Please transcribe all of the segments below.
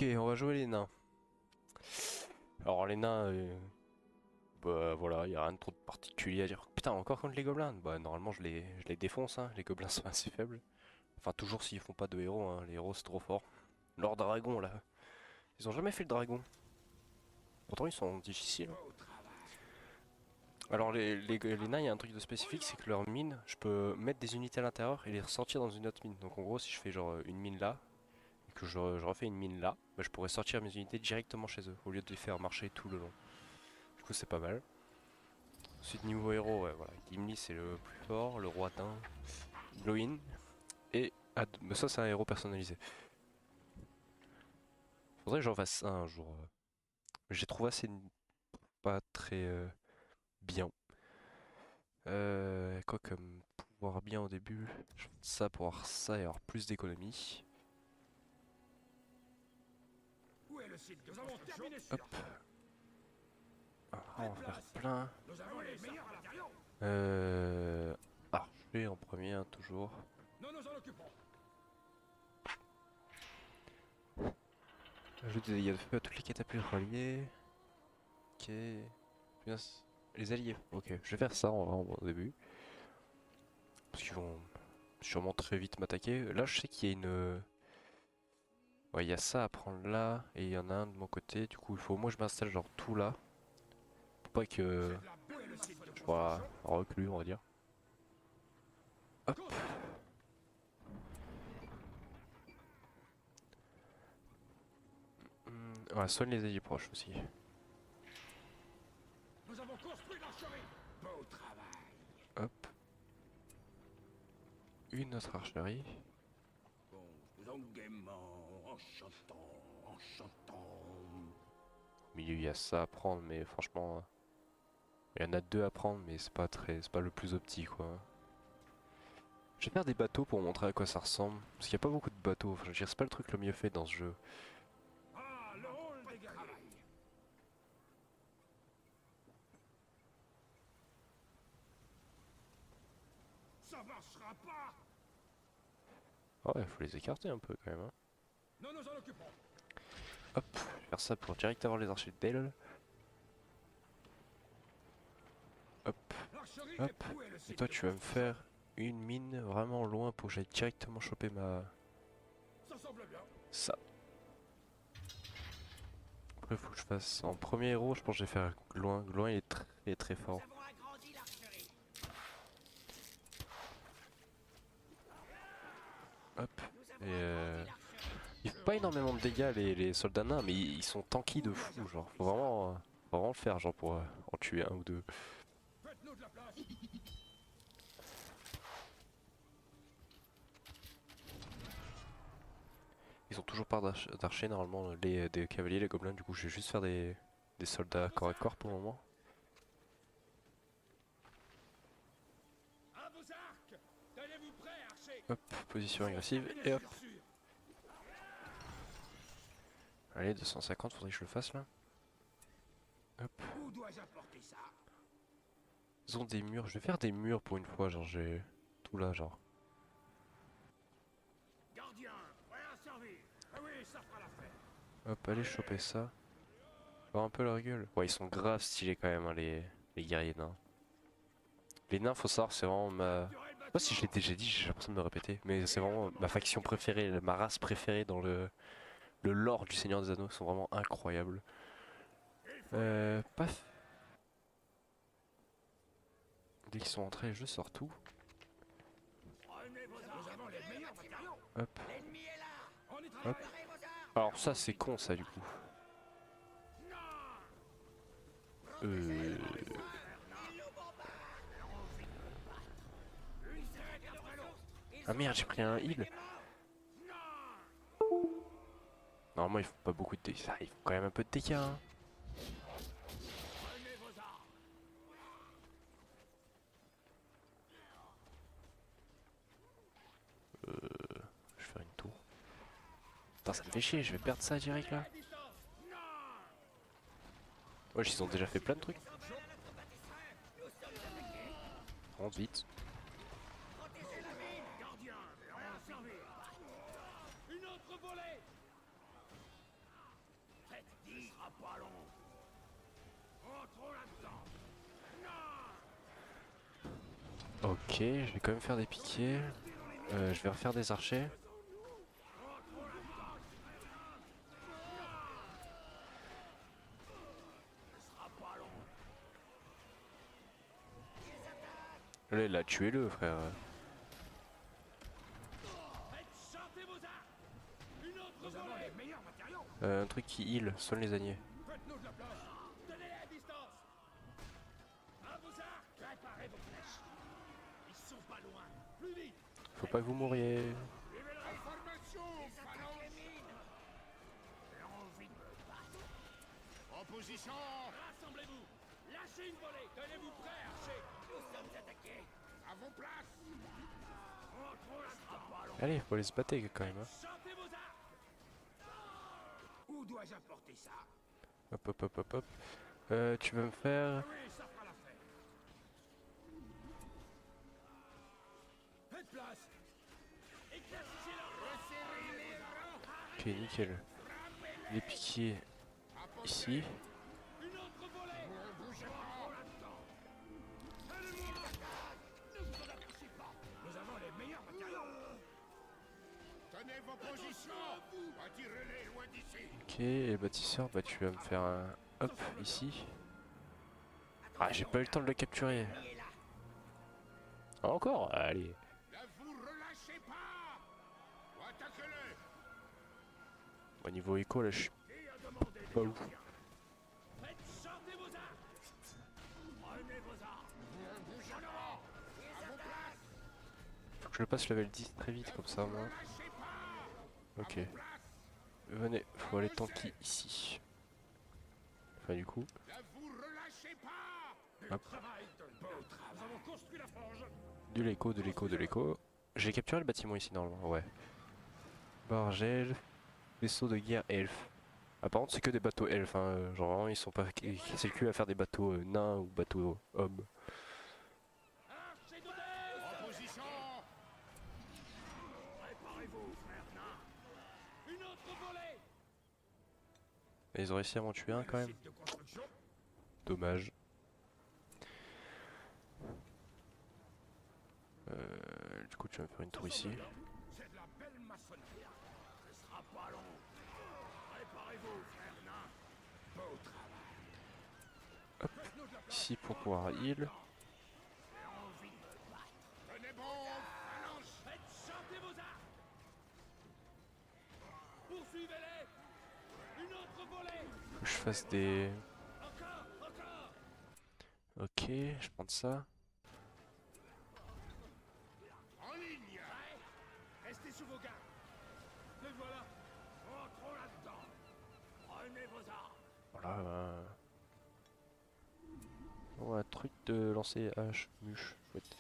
Ok, on va jouer les nains. Alors les nains, bah voilà, y a rien de trop de particulier à dire. Putain, encore contre les gobelins? Bah normalement je les défonce, hein. Les gobelins sont assez faibles. Enfin toujours s'ils font pas de héros, hein. Les héros c'est trop fort. Leur dragon là, ils ont jamais fait le dragon. Pourtant ils sont difficiles, hein. Alors les nains, il y a un truc de spécifique, c'est que leur mine, je peux mettre des unités à l'intérieur et les ressortir dans une autre mine. Donc en gros si je fais genre une mine là, et que je refais une mine là, bah, je pourrais sortir mes unités directement chez eux, au lieu de les faire marcher tout le long. Du coup c'est pas mal. Ensuite niveau héros, ouais, voilà, Gimli c'est le plus fort, le roi Dain, Glowin, et mais ça c'est un héros personnalisé. Faudrait que j'en fasse un jour. J'ai trouvé assez pas très bien. Quoi comme pouvoir bien au début, je fais ça pour avoir ça et avoir plus d'économie. Où est le site de Nous avons terminé Hop, celui-là. alors, on va Faites faire place. plein. Nous avons les meilleurs matériaux. Archer en premier, hein, toujours. Nous nous en occupons. Ajoute des dégâts de feu à toutes les catapultes reliées. Ok. Bien, les alliés. Ok, je vais faire ça en vrai au début. Parce qu'ils vont sûrement très vite m'attaquer. Là, je sais qu'il y a une. Ouais, il y a ça à prendre là. Et il y en a un de mon côté. Du coup, il faut au moins que je m'installe genre tout là. Pour pas que C'est de la Où est le site de je sois construction reclus, on va dire. Hop. Construisons. Ouais, soigne les alliés proches aussi. Nous avons construit l'archerie. Beau travail. Hop. Une autre archerie. Bon, faisons gaiement, en chantant, en chantant. Au milieu, il y a ça à prendre, mais franchement, il y en a deux à prendre, mais c'est pas le plus opti quoi. Je vais faire des bateaux pour montrer à quoi ça ressemble. Parce qu'il n'y a pas beaucoup de bateaux. Enfin, je veux dire, c'est pas le truc le mieux fait dans ce jeu. Ah, le rôle des guerriers. Ça marchera pas. Ah ouais, faut les écarter un peu quand même, hein. Nous nous en occupons. Hop, je vais faire ça pour direct avoir les archers d'El. Hop, L'archerie est... hop. Où est le Et site toi, de tu vas me construction faire une mine vraiment loin pour que j'aille directement choper ma... Ça semble bien. Ça. Après, faut que je fasse en premier héros, je pense que je vais faire loin. Loin, il est très très Nous fort. avons agrandi l'archerie. Hop. Nous Et avons agrandi l'archerie. ils font pas énormément de dégâts les soldats nains, mais ils sont tanky de fou, genre. Faut vraiment le faire, genre, pour en tuer un ou deux. Faites-nous de la place. Ils ont toujours pas d'archers normalement, des cavaliers, les gobelins, du coup je vais juste faire des soldats corps à corps pour le moment. À vos arcs. Tenez-vous prêts, archers. Hop, position agressive, et hop. Allez, 250, faudrait que je le fasse là. Hop. Où dois-je apporter ça? Ils ont des murs, je vais faire des murs pour une fois, genre j'ai tout là, genre. Gardien, prêt à servir. Ah oui, ça fera l'affaire. Hop, allez choper ça. Voir un peu leur gueule. Ouais, ils sont grave stylés quand même, hein, les guerriers nains. Les nains, faut savoir, c'est vraiment ma... Capturez le Je sais pas si je l'ai bâtiment. déjà dit, j'ai l'impression de me répéter, mais c'est vraiment ma faction préférée, ma race préférée dans le lore du Seigneur des Anneaux, ils sont vraiment incroyables. Il faut y aller. Paf. Dès qu'ils sont entrés, je sors tout. Prenez vos armes. Nous avons les meilleurs matériaux. Hop, L'ennemi est là. On y hop. travaille. Préparez vos armes. Alors ça, c'est con ça du coup. Non. Euh... Ils nous bombardent. Une seringue après l'autre. Ils Ah sont merde, j'ai pris un heal. Non. Normalement, ils font pas beaucoup de dégâts. Ah, ils font quand même un peu de dégâts, hein. Prenez vos armes. Je vais faire une tour. Putain, ça me fait chier, je vais perdre ça direct là. Non. Ouais, ils ont déjà fait plein de trucs. à notre pâtisserie. Nous sommes attaqués. Rentre vite. Protégez la mine. Gardien, prêt à servir. Une autre volée. Ok, je vais quand même faire des piquets. Je vais refaire des archers. Là, il a tué le frère. Nous avons les meilleurs matériaux. Un truc qui heal, soigne les araignées. Faites-nous de la place. Tenez-les à distance. À vos arcs. Préparez vos flèches. Ils sont pas loin. Plus vite. Faut pas que vous mouriez. En formation, phalange. J'ai envie de me battre. En position. Rassemblez-vous. Lâchez une volée. Tenez-vous prêts, archers. Nous sommes attaqués. À vos places. Rentrons là-dedans. Allez, faut aller se battre quand même. Hein. Chantez vos arcs. Où dois-je apporter ça? Hop, hop, hop, hop, hop. Tu vas me faire... Oui, ça fera l'affaire. Faites place. Éclaircissez-la. Resserrez les rangs. Ok, nickel. Les piquiers ici. Une autre volée. Ne bougez pas là-dedans. Allez-moi. Ne vous en apercevez pas. Nous avons les meilleurs matériaux. Tenez vos positions. Attirez-les loin d'ici. Ok, et le bâtisseur, bah tu vas me faire un... Hop, ici. Ah, j'ai pas eu le temps de le capturer. Encore? Allez. Ne vous relâchez pas. Attaquez-les. Au niveau écho, là, je suis Qui a demandé pas des ouf. gardiens? Faites chanter vos arcs. Prenez vos arcs. Ne bougez pas. À vos places. Faut que je le passe level 10 très vite, comme ça, moi. Lâchez pas. Ok. Venez, faut aller tanky ici. Enfin, du coup... Ne vous relâchez pas. Hop. Travail de beau travail. Nous avons construit la forge. De l'écho, de l'écho, de l'écho. J'ai capturé le bâtiment ici, normalement, ouais. Barge elfe. Vaisseau de guerre elfe. Ah, par contre, c'est que des bateaux elfes, hein. Genre, vraiment, ils sont pas cassés le cul à faire des bateaux nains ou bateaux hommes. Archer d'Odel. En position. Préparez-vous, frère nain. Une autre volée. Et ils ont réussi à m'en tuer un quand même. Site de construction. Dommage. Du coup, tu vas me faire une tour ici. C'est de la belle maçonnerie. Ce sera pas long. Préparez-vous, frère nain. Beau travail. Faites-nous de la place. Ici pour pouvoir heal. J'ai envie de me battre. Tenez bon, phalange. Faites chanter vos arcs. Poursuivez-les. Une autre volée. Faut que je fasse des... Encore, encore. Ok, je prends ça. En ligne. Restez sous vos gardes. Les voilà. Rentrons là-dedans. Prenez vos armes. Voilà. Oh, un truc de lancer hache, mûche. Chouette.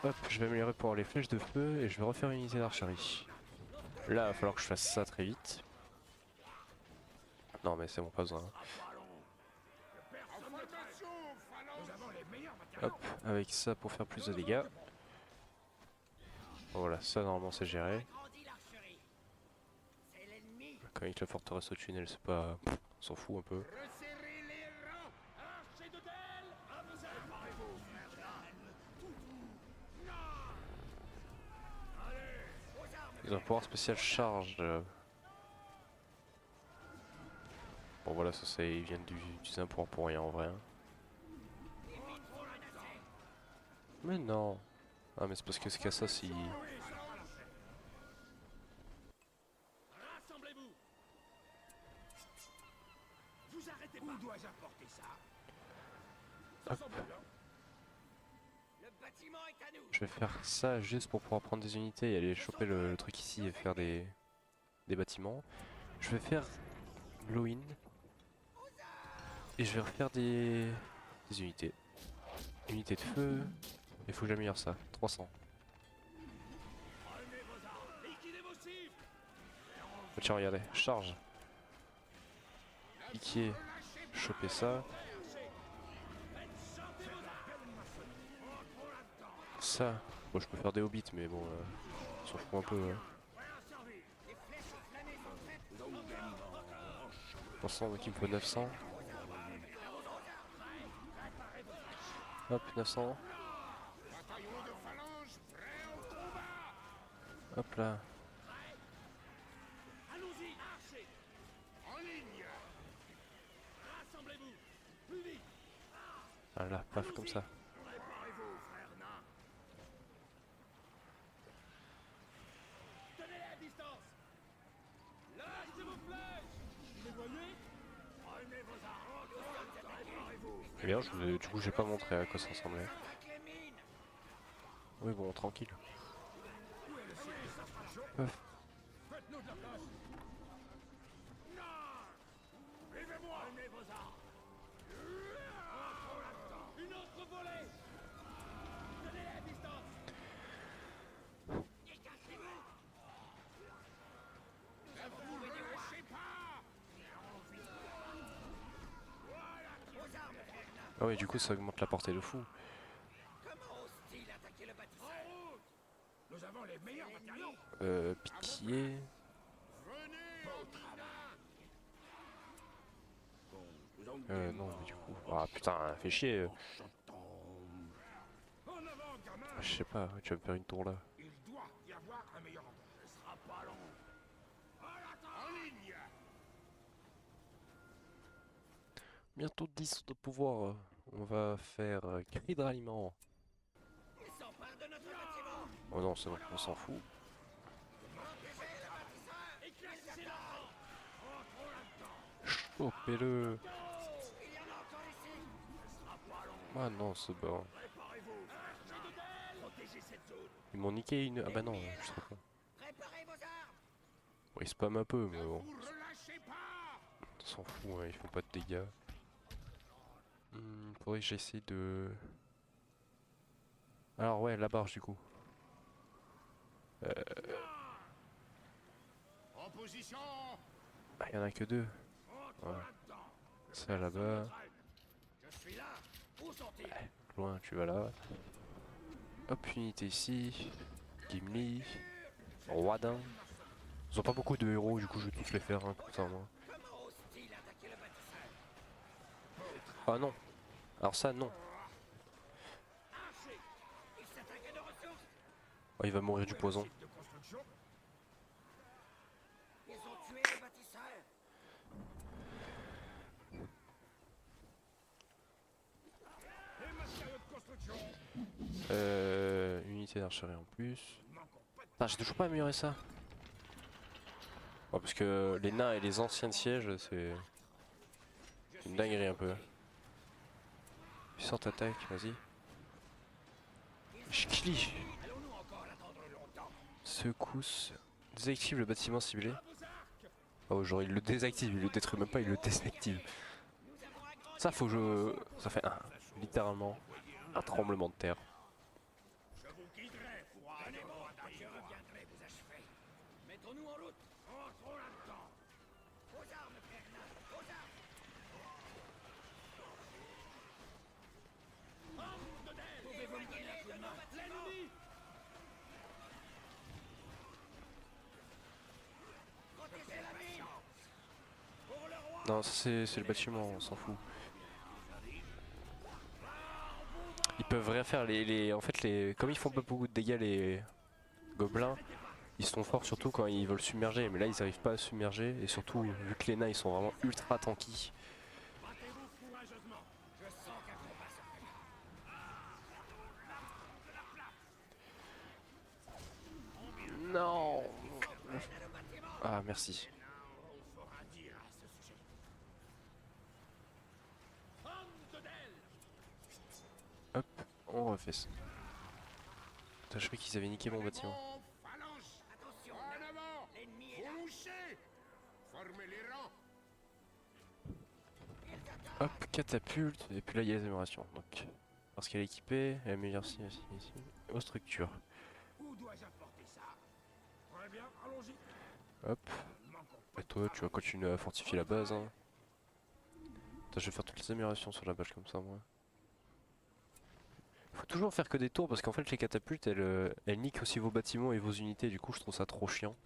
Hop, je vais améliorer pour les flèches de feu et je vais refaire une unité d'archerie. Là, il va falloir que je fasse ça très vite. Non, mais c'est bon, pas besoin. Hop, avec ça pour faire plus de dégâts. Voilà, ça normalement c'est géré. Agrandis l'archerie. C'est l'ennemi. Quand avec la forteresse au tunnel, c'est pas... On s'en fout un peu. Resserrez les rangs. Archer d'Odel. À vos armes. Préparez-vous, frère nain. Allez, aux armes. Ils ont un pouvoir spécial charge. Bon voilà, ça ils viennent d'utiliser un pouvoir pour rien en vrai. Hein. Mais non. Ah mais c'est parce que ce cas ça si... Rassemblez-vous. Vous arrêtez pas. Où dois-je apporter ça? Hop. Le bâtiment est à nous. Je vais faire ça juste pour pouvoir prendre des unités et aller choper le truc ici et faire des bâtiments. Je vais faire glow-in. Et je vais refaire des unités. Unité de feu. Il faut que j'améliore ça. 300. Prenez vos armes. Liquidez vos cibles. Tiens, regardez. Charge. Piquer. Choper ça. Ça. Bon, je peux faire des hobbits, mais bon, on s'en fout un peu. Les flèches enflammées sont prêtes. 300, donc il me faut 900. Hop, 900. Bataillon de phalange, prêt au combat. Hop là. Allons-y, archers. En ligne. Rassemblez-vous. Plus vite. Voilà, paf, comme ça. Préparez-vous, frère nain. Tenez à distance. Lâchez vos flèches. Vous les voyez? Prenez vos armes. Nous sommes attaqués. Eh bien, du coup, j'ai pas montré à quoi ça ressemblait. Attaque les mines. Oui, bon, tranquille. Paf. Faites-nous de la place. Non. Suivez-moi. Prenez vos armes. Une autre volée. Tenez à distance. Décachez-vous. Ne vous lâchez pas. Aux armes, frère nain. Ah oui, du coup, ça augmente la portée de fou. Comment ose-t-il attaquer le bâtisseur? Nous avons les meilleurs matériaux. Pitié. Venez, Non, mais du coup. Ah putain, fais chier. en avant, gamin. Je sais pas, tu vas me faire une tour là. Il doit y avoir un meilleur endroit. Ce sera pas long. En ligne. Bientôt 10 de pouvoir. On va faire cri de ralliement. Ils s'emparent de notre bâtiment. Oh non, c'est bon, on s'en fout. Protégez le bâtisseur. Éclaircissez l'enfant. Chopez-le. Il y en a encore ici. Ah non, c'est bon. Protégez cette zone. Ils m'ont niqué une. Ah bah non, je sais pas. Préparez vos armes. Bon, ils spamment un peu, mais bon. Vous relâchez pas. On s'en fout, hein, ils font pas de dégâts. Faudrait que j'essaie de. Alors, ouais, la barge du coup. En position. Ah, y en a que deux. Voilà. Ça là-bas. Je suis là. Où sont-ils? Loin, tu vas là. Hop, unité ici. Gimli. Roidin. Ils ont pas beaucoup de héros, du coup je vais tous les faire, hein, comme ça moi. Comment ose-t-il attaquer le bâtisseur? Ah non. Alors ça, non. Archer. Il s'attaque à nos ressources. Oh, il va mourir du poison. Site de construction. Ils ont tué le bâtisseur. Les matériaux de construction. Unité d'archerie en plus. Putain, j'ai toujours pas amélioré ça. Oh, parce que les nains et les anciens sièges, c'est une dinguerie un peu. Puissante attaque, vas-y. Ch'kili. Allons-nous encore l'attendre longtemps? Secousse. Désactive le bâtiment ciblé. Oh, genre il le désactive, il le détruit même pas, il le désactive. Nous avons un grand Ça faut que je. Ça fait littéralement un tremblement de terre. Je vous guiderai pour aller bon, au je reviendrai vous achever. Mettons-nous en route. Entrons là-dedans. Aux armes, frère nain. Aux armes. Homme de Dell. Pouvez-vous me donner un coup de main? L'ennemi. Protégez la mine. Pour le roi. Non, ça, c'est le bâtiment, on s'en fout. Ils peuvent rien faire, en fait, comme ils font pas beaucoup de dégâts, les gobelins, ils sont forts surtout quand ils veulent submerger, mais là ils arrivent pas à submerger, et surtout, vu que les nains ils sont vraiment ultra tanky. Battez-vous courageusement. Je sens qu'un combat se prépare. Non. Prennent à nos bâtiments. Ah, merci. On fera dire à ce sujet. Homme de Dell. Hop, on refait ça. Putain, je croyais qu'ils avaient niqué mon bâtiment. Bon, phalange. Attention. En avant. L'ennemi est là. Vous louchez. Formez les rangs. Hop, catapulte, et puis là il y a les améliorations. Donc, parce qu'elle est équipée, elle améliore ici, aux structures. Où dois-je apporter ça? Très bien, allons-y. Hop, et toi tu vas continuer à fortifier la base. Hein. Putain, je vais faire toutes les améliorations sur la base comme ça, moi. Faut toujours faire que des tours parce qu'en fait les catapultes elles niquent aussi vos bâtiments et vos unités, du coup je trouve ça trop chiant.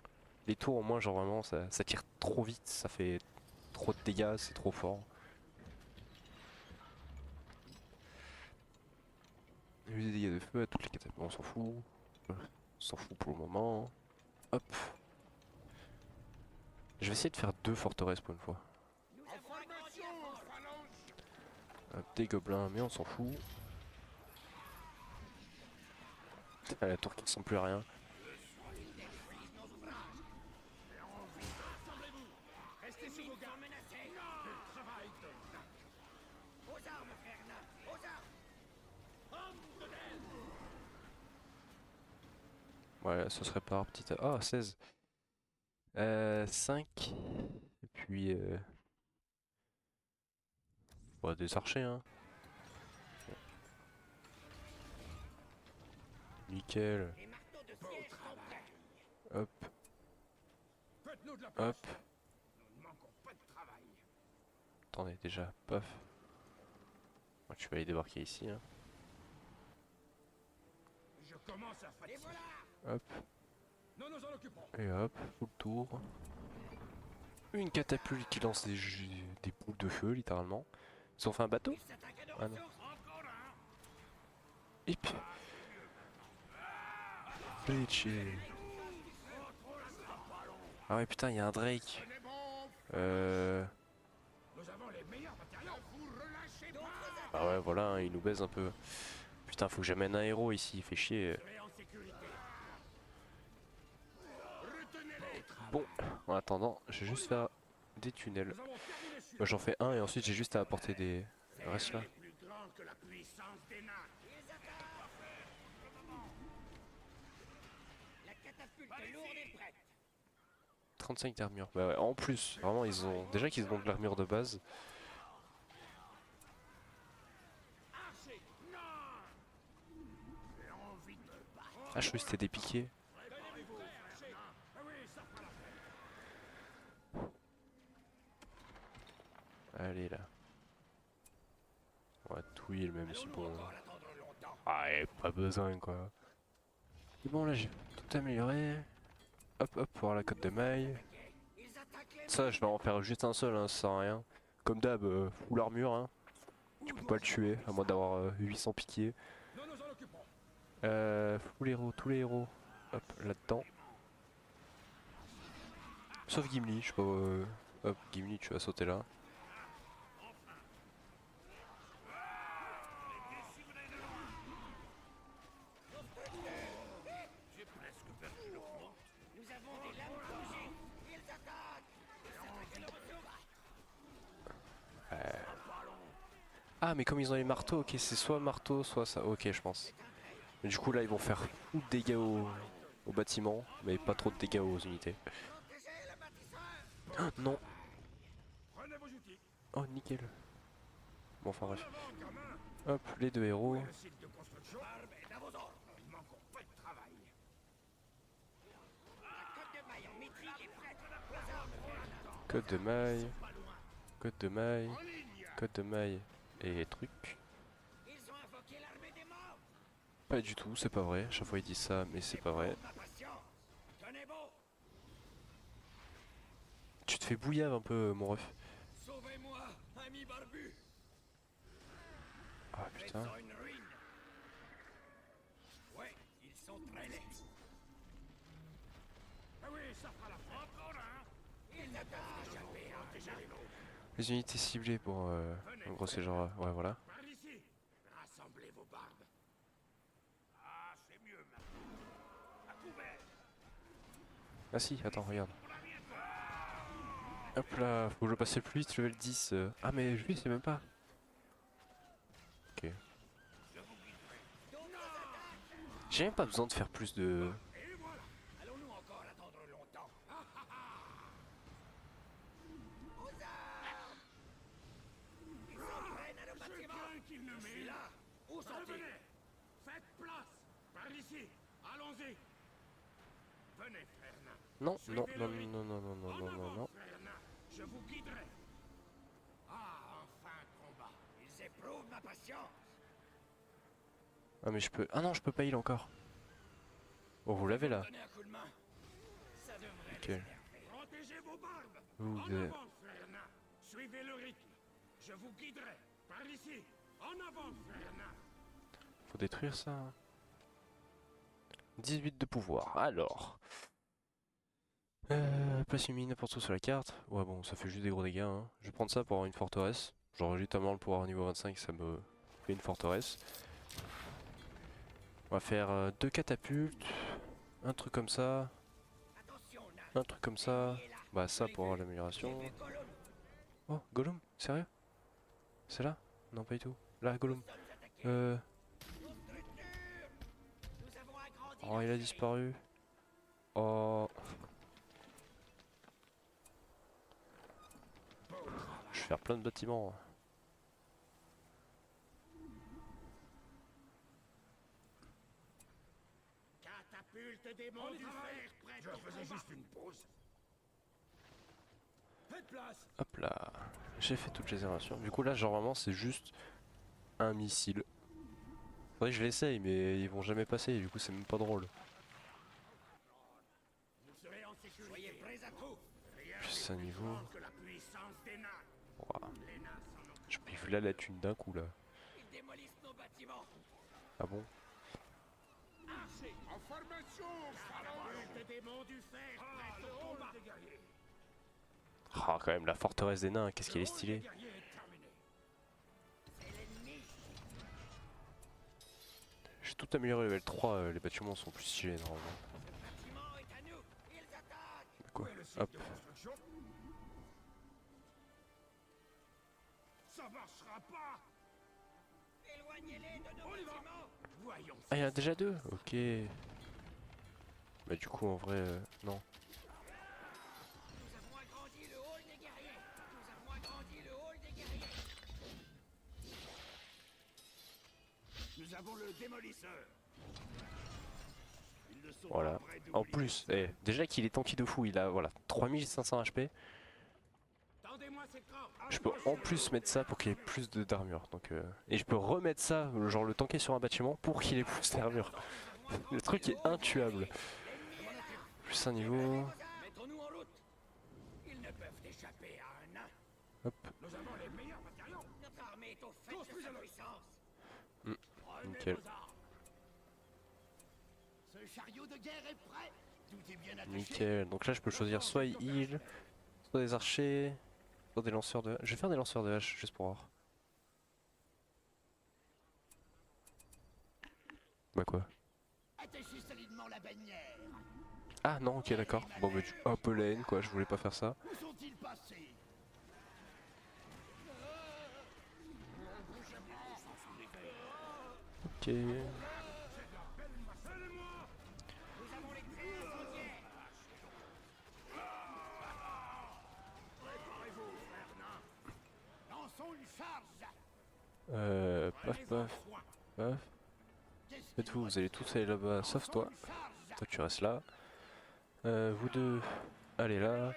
Les tours au moins genre vraiment ça tire trop vite, ça fait trop de dégâts, c'est trop fort. J'ai des dégâts de feu à toutes les catapultes. On s'en fout. On s'en fout pour le moment. Hop. Je vais essayer de faire 2 forteresses pour une fois. En formation, phalange. Hop, des gobelins, mais on s'en fout. Ah, la tour qui ressemble plus à rien. Restez sur vos gardes. Le travail donne. Aux armes, frère nain. Aux armes. Homme de l'aile. Ouais, ça se répare petit à... Ah, 16. 5. Et puis... Bah, des archers, hein. Nickel. Les marteaux de siège sont prêts. Hop, Faites-nous de la place. hop. Nous ne manquons pas de travail. Attendez, déjà, paf. Moi, tu vas aller débarquer ici, hein. Je commence à fatiguer. Et voilà. Hop, Nous nous en occupons. et hop, tout le tour. Une catapulte qui lance des boules de feu, littéralement. Ils ont fait un bateau? Ils s'attaquent à nos Ah non. ressources. Encore un. Et puis... Fletcher. Ah ouais, putain, il y a un Drake. Tenez bon. Nous avons les meilleurs matériaux. Vous relâchez pas. Ah ouais, voilà, hein, il nous baise un peu. Putain, faut que j'amène un héros ici, il fait chier. Serez en sécurité. Retenez-les. Bon, en attendant, je vais juste faire des tunnels. Nous avons terminé sur. Moi, j'en fais un et ensuite j'ai juste à apporter des... Reste là. Plus grand que la puissance des nains. La catapulte lourde est prête. 35 d'armure. Bah ouais, en plus, vraiment, ils ont... Déjà qu'ils ont de l'armure de base. Archer. Non. J'ai envie de battre. Ah, je croyais que c'était des piquets. Tenez-vous prêts, archer. Ah oui, ça fera l'affaire. Allez, là. On va tout heal, même si bon... Encore attendre longtemps. Ah, ouais, pas besoin, quoi. Et bon, là, j'ai tout amélioré. Hop, hop, pour avoir la cote de maille. Ils attaquent les. Ça, je vais en faire juste un seul, hein, ça sert à rien. Comme d'hab, full armure, hein. Tu peux pas le tuer, à moins d'avoir 800 piquets. Nous nous en occupons. Full héros, tous les héros. Hop, là-dedans. Sauf Gimli, je sais pas... Hop, Gimli, tu vas sauter là. J'ai presque perdu le compte. Nous avons des lames d'origine. Ils attaquent. Ils s'attaquent à nos ressources. Ah, mais comme ils ont les marteaux, ok, c'est soit marteau, soit ça. Ok, je pense. Mais du coup, là, ils vont faire beaucoup de dégâts au bâtiment, mais pas trop de dégâts aux unités. Protégez le bâtisseur. Ah, non. Prenez vos outils. Oh, nickel. Bon, enfin bref. Avant, gamin. Hop, les 2 héros. Le site de construction. Arme est à vos ordres. Nous ne manquons pas de travail. La cote de maille en métrique est prête. Aux armes, frère. Code de maille. Code de maille. En ligne. Code de maille. Et truc. Ils ont invoqué l'armée des morts. Pas du tout, c'est pas vrai. Chaque fois, ils disent ça, mais c'est pas vrai. Ma patience. Tenez bon. Tu te fais bouillave un peu, mon ref. Sauvez-moi, ami barbu. Ah, putain. Sur une ruine. Ouais, ils sont très laids. Ah oui, ça fera la fin. Encore un. Ils attaquent échapper à déjà les nôtres. Les unités ciblées, bon, en gros, c'est genre... ouais, voilà. Par ici. Rassemblez vos barbes. Ah, c'est mieux maintenant. À couvert. Ah si, attends, regarde. Hop là, faut que je passe plus vite, level 10. Ah, mais lui, c'est même pas. Ok. J'ai même pas besoin de faire plus de... Et voilà. Allons-nous encore attendre longtemps? Aux armes. Ils s'en prennent à nos bâtiments. Qu'ils ne m'aient là. Où sont-ils? Faites place. Par ici. Allons-y. Venez, frère nain. Non, Suivez non, le non, rythme. non, non, non, non, En non, non, avant, non. frère nain. Je vous guiderai. Ah, enfin combat. Ils éprouvent ma patience. Ah, mais je peux... Ah non, je peux pas heal encore. Oh, vous l'avez là. Donnez un coup de main. Ça devrait Ok. les énerver. Protégez vos barbes. Vous En êtes- avant, frère nain. Suivez le rythme. Je vous guiderai. Par ici. En avant, frère nain. Faut détruire ça. 18 de pouvoir. Alors. Place une mine n'importe où sur la carte. Ouais bon, ça fait juste des gros dégâts. Hein. Je vais prendre ça pour avoir une forteresse. Genre justement le pouvoir niveau 25, ça me fait une forteresse. On va faire 2 catapultes. Un truc comme ça. Un truc comme ça. Bah ça pour avoir l'amélioration. Oh, Gollum, sérieux? C'est là? Non, pas du tout. Là, Gollum. Oh, il a disparu. Oh. Je vais faire plein de bâtiments. Catapulte démon du fer prêt. Je faisais juste une pause. Faites place. Hop là. J'ai fait toutes les générations. Du coup, là, genre vraiment, c'est juste un missile. Faudrait que je l'essaye, mais ils vont jamais passer. Du coup, c'est même pas drôle. Vous serez en sécurité. Soyez prêts à tout. Rien Plus un niveau. que la puissance des nains. Wow. Les nains s'en occupent. Je peux là la thune d'un coup là. Ils démolissent nos bâtiments. Ah bon? Archer. En formation. Catapulte démon du fer prêt au combat. Ah, quand même, la forteresse des nains, qu'est-ce qu'elle est stylée. J'ai tout amélioré level 3, les bâtiments sont plus stylés normalement. Quoi? Hop. Ça marchera pas. Éloignez-les de nos bâtiments. Voyons. Ah, il y en a déjà 2? Ok. Bah du coup, en vrai, non. Nous avons agrandi le hall des guerriers. Nous avons agrandi le hall des guerriers. Nous avons le démolisseur. Ils ne sont Voilà. pas prêts d'oublier En plus, ça. déjà qu'il est tanky de fou, il a voilà 3500 HP. Tendez-moi ces corps. Je peux en plus mettre ça pour qu'il ait plus d'armure. Donc, et je peux remettre ça, genre le tanker sur un bâtiment pour qu'il ait plus d'armure. Le truc est intuable. Plus un niveau. Mettons-nous en route. Ils ne peuvent échapper à un nain. Hop. Nous avons les meilleurs matériaux. Notre armée est au fait de sa puissance. Nickel. Ce chariot de guerre est prêt. Tout est bien attaché. Nickel. Donc là, je peux choisir soit heal, soit des archers, soit des lanceurs de. Je vais faire des lanceurs de hache juste pour voir. Bah quoi? Attachez solidement la bannière. Ah non, ok, d'accord. Bon, bah du un peu la haine quoi, je voulais pas faire ça. Où sont-ils passés? Ok. Lançons une charge. Paf paf, paf. Faites-vous, vous allez tous aller là-bas, sauf toi. Toi tu restes là. Vous deux, allez là.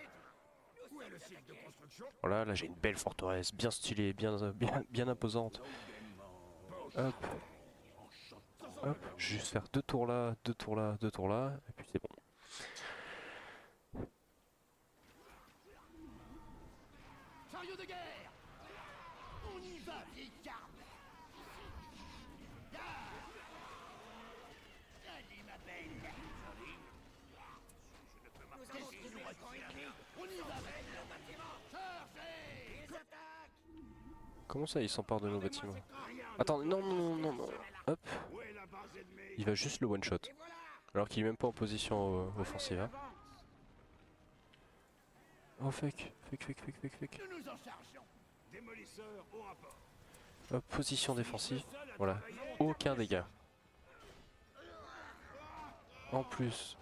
Où est le site de construction? Voilà, là j'ai une belle forteresse, bien stylée, bien imposante. Hop. Hop, je vais juste faire 2 tours là, 2 tours là, 2 tours là, et puis c'est bon. Chariot de guerre. On y va, vieille carne. Allez, ma belle. Nous avons trouvé le camp ennemi. On y va, belle. Chargez. Ils attaquent. Comment ça, il s'empare de nos bâtiments? Attends, non, non, non, non. Hop. Où est la base ennemie? Il va juste le one-shot. Alors qu'il est même pas en position offensive. Hein. Oh fuck, fuck. Nous nous en chargeons. Démolisseur au rapport. Hop, position défensive. Voilà, aucun dégât. En plus.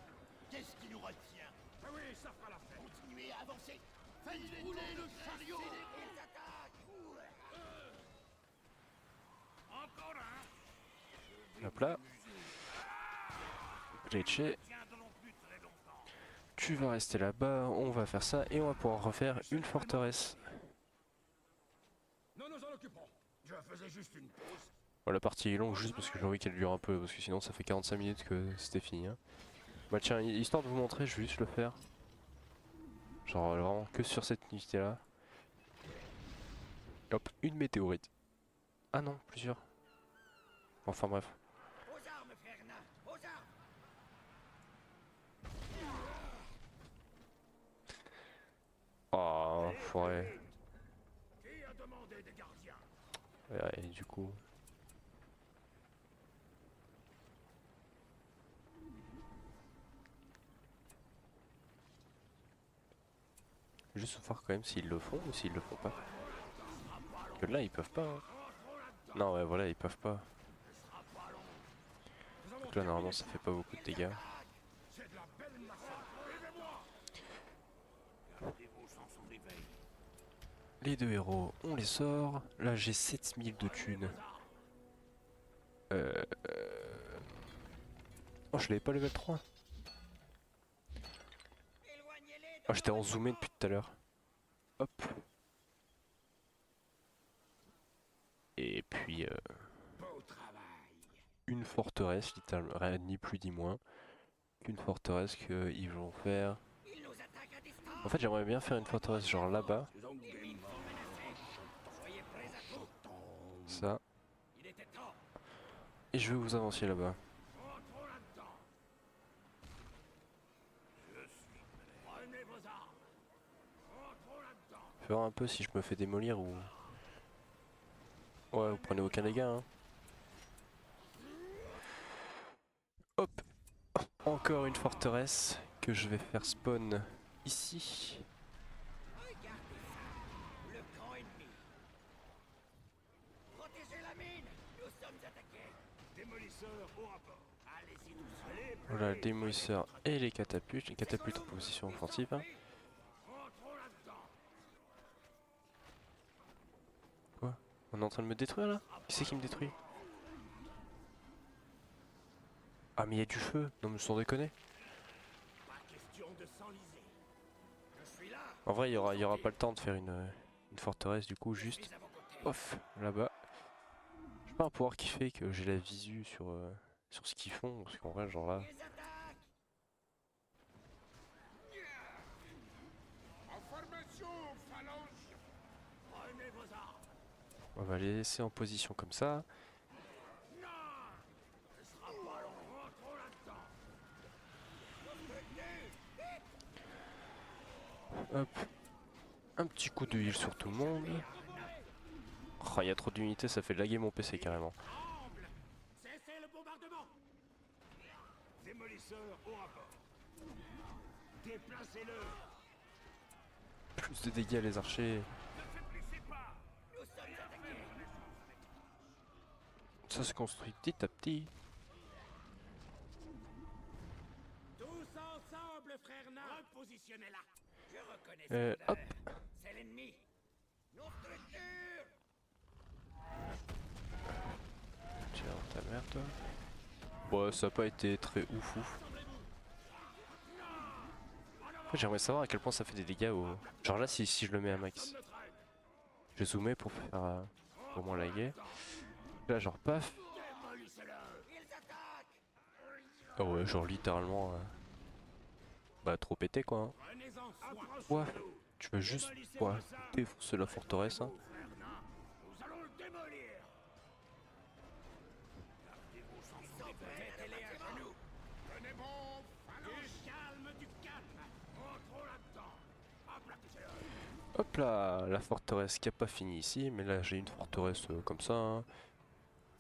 Qu'est-ce qui nous retient? Ah oui, ça fera l'affaire. Continuez à avancer. Faites rouler le chariot. Ils attaquent. Encore un. Hop là. Glitché. Tu vas rester là-bas, on va faire ça et on va pouvoir refaire une forteresse. Nous nous en occuperons. Je faisais juste une pause. Bon, la partie est longue juste parce que j'ai envie qu'elle dure un peu, parce que sinon ça fait 45 minutes que c'était fini. Hein. Bah tiens, histoire de vous montrer, je vais juste le faire. Genre vraiment que sur cette unité là. Hop, une météorite. Ah non, plusieurs. Enfin bref. enfoiré. Qui a demandé des gardiens? Ouais, et du coup... Juste voir quand même s'ils le font ou s'ils le font pas. Parce que là ils peuvent pas. Hein. Non ouais voilà ils peuvent pas. Donc là normalement ça fait pas beaucoup de dégâts. C'est de la belle massacre. Suivez-moi. Gardez-vous sans son réveil. Les deux héros, on les sort. Là j'ai 7000 de thunes. Oh je l'avais pas level 3. Oh j'étais en zoomé depuis tout à l'heure. Hop. Et puis Beau travail. une forteresse, littéralement, rien ni plus ni moins. Qu'une forteresse qu'ils vont faire. En fait j'aimerais bien faire une forteresse genre là-bas. Ça. Et je vais vous avancer là-bas. Faire un peu si je me fais démolir ou... Ouais, vous prenez aucun dégât hein. Hop. Encore une forteresse que je vais faire spawn ici. Le camp ennemi. Protégez la mine. Nous sommes attaqués. Démolisseur au rapport. Allez-y doucement. Allez, Voilà le démolisseur et les catapultes en position offensive. Hein. rentrons là-dedans. Quoi? On est en train de me détruire là? Qui c'est qui me détruit? Ah mais il y a du feu, non mais sans déconner. Pas question de s'enliser. Je suis là. En vrai il y aura pas le temps de faire une forteresse du coup juste. Off, là-bas. J'ai pas un pouvoir qui fait que j'ai la visu sur ce qu'ils font, parce qu'en vrai genre là. Ils attaquent. En formation, phalange. Prenez vos armes. On va les laisser en position comme ça. Hop. Un petit coup de heal sur tout le monde. Oh, il y a trop d'unités, ça fait laguer mon PC carrément. Cessez le bombardement. Démolisseur au rapport. Déplacez-le. Plus de dégâts les archers. Ne faiblissez pas. Nous sommes attaqués. Ça se construit petit à petit. Tous ensemble, frère nain. Repositionnez-la. Je reconnais cette Hop. odeur. C'est l'ennemi. Nos structures. Tiens, ta mère toi. Bon, ça a pas été très ouf ouf. En fait, j'aimerais savoir à quel point ça fait des dégâts au... Genre là, si je le mets à max. Je vais zoomer pour faire... au moins laguer. Là, genre paf. Ils attaquent. Ah ouais, genre littéralement... Bah, trop pété quoi. Hein. Prenez-en soin. Ouais, tu vas juste défoncer la forteresse. Hein. Frère nain. Nous allons le démolir. Mettez-les à genoux. Tenez bon, phalange. Du calme, du calme. Rentrons là-dedans. Aplaquez-le. Hop là, la forteresse qui a pas fini ici. Mais là, j'ai une forteresse comme ça. Hein.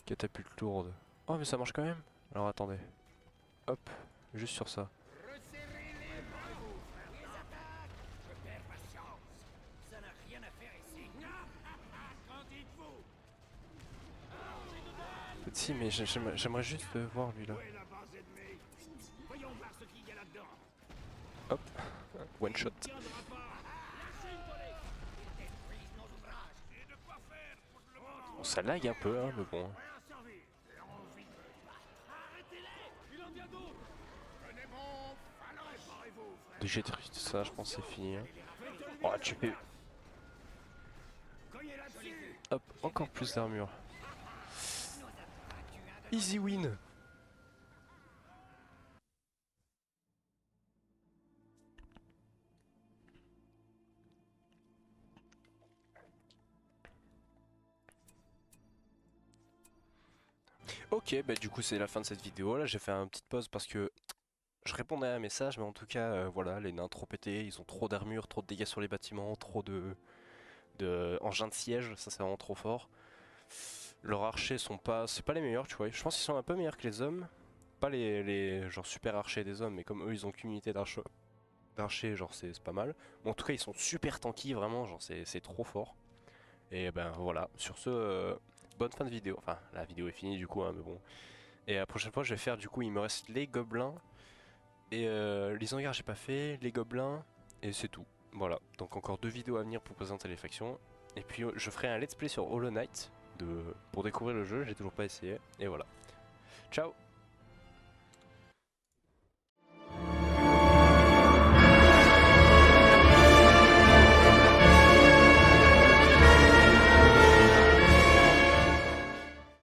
Catapulte lourde. Oh, mais ça marche quand même. Alors attendez. Hop, juste sur ça. Resserrez-les, bravo, frère. Ils attaquent. Je perds patience. Ça n'a rien à faire ici. Qu'en dites-vous? Si, mais j'aimerais juste voir lui là. Où est la base ennemie? Voyons voir ce qu'il y a là-dedans. Hop, one shot. Tiendra pas. Lâchez une volée. Ils détruisent nos ouvrages. J'ai de quoi faire pour le moment. Bon, ça lag un peu, hein, mais bon. Rien servi. J'ai envie de... Arrêtez-les. Il en vient d'autres. Tenez bon, phalange. Préparez-vous, frère. J'ai triste ça, je pense que c'est fini. Hein. Oh, tu fais. Cognez là-dessus. Hop, encore plus d'armure. Easy win. Ok, bah du coup c'est la fin de cette vidéo. Là j'ai fait une petite pause parce que je répondrai à un message, mais en tout cas, voilà, les nains trop pétés, ils ont trop d'armure, trop de dégâts sur les bâtiments, trop de engins de siège, ça c'est vraiment trop fort. Leurs archers sont pas, c'est pas les meilleurs, tu vois. Je pense qu'ils sont un peu meilleurs que les hommes, pas les genre super archers des hommes, mais comme eux ils ont qu'une unité d'archers, genre c'est pas mal. Mais en tout cas, ils sont super tanky, vraiment, genre c'est trop fort. Et ben voilà, sur ce, bonne fin de vidéo. Enfin, la vidéo est finie du coup, hein, mais bon. Et la prochaine fois, je vais faire du coup, il me reste les gobelins. Et les hangars, j'ai pas fait, les gobelins, et c'est tout. Voilà, donc encore 2 vidéos à venir pour présenter les factions. Et puis je ferai un let's play sur Hollow Knight pour découvrir le jeu, j'ai toujours pas essayé. Et voilà. Ciao!